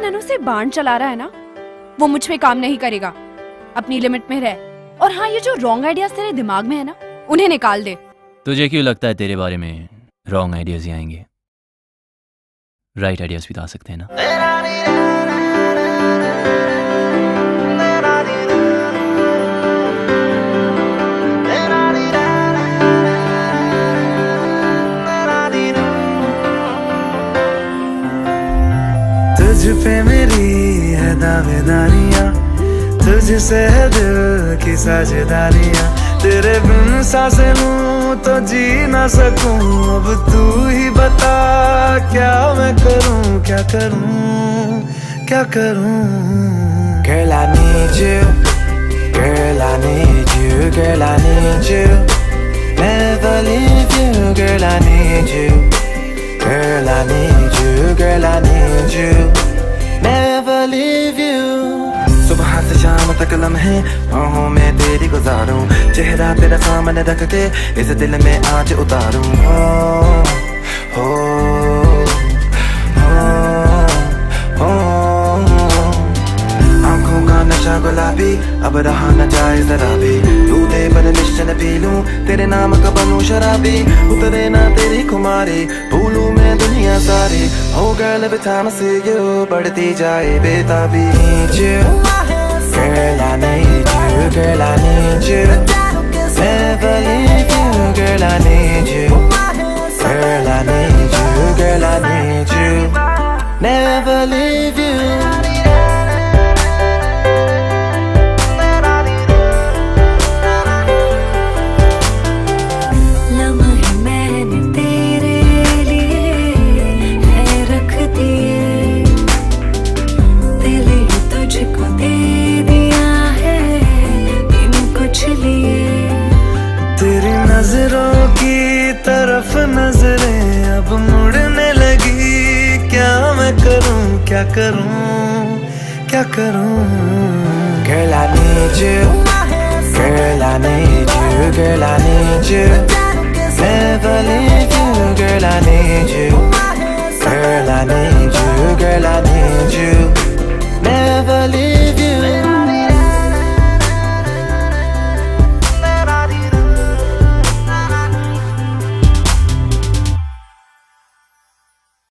ननू से बाण चला रहा है ना, वो मुझ पे काम नहीं करेगा। अपनी लिमिट में रह। और हाँ, ये जो रॉन्ग आइडियाज तेरे दिमाग में है ना, उन्हें निकाल दे। तुझे क्यों लगता है तेरे बारे में रॉन्ग आइडियाज ही आएंगे? राइट आइडियाज भी तो आ सकते हैं ना। तुझ पे मेरी है दावेदारियां, तुझसे है दिल की साझेदारियां। तेरे बिन सांसें लूं तो जी ना सकूं। अब तू ही बता क्या मैं करूं, क्या करूं, क्या करूं। Girl I need you, girl I need you, girl I need you, never leave you. Girl I need you, girl I need you, girl I need you, never leave you. सुबह से शाम तक लम्हे बाहों में तेरी गुजारूं। चेहरा तेरा सामने रख के इस दिल में आज उतारूं। हो आंखों का नशा गुलाबी अब रहा न जाए जरा भी। तू दे पर निश्चन पी लूं, तेरे नाम का बनूं शराबी। उतरे ना तेरी खुमारी, भूलूं मैं दुनिया सारी। Oh girl every time I see you, बढ़ती जाए बेताबी। Girl I need you, girl I need you, never leave you. Girl I need you, girl I need you, girl I need you, never leave you. नजरों की तरफ नजरें अब मुड़ने लगी। क्या मैं करूं, क्या करूं, क्या करूं। Girl I need you,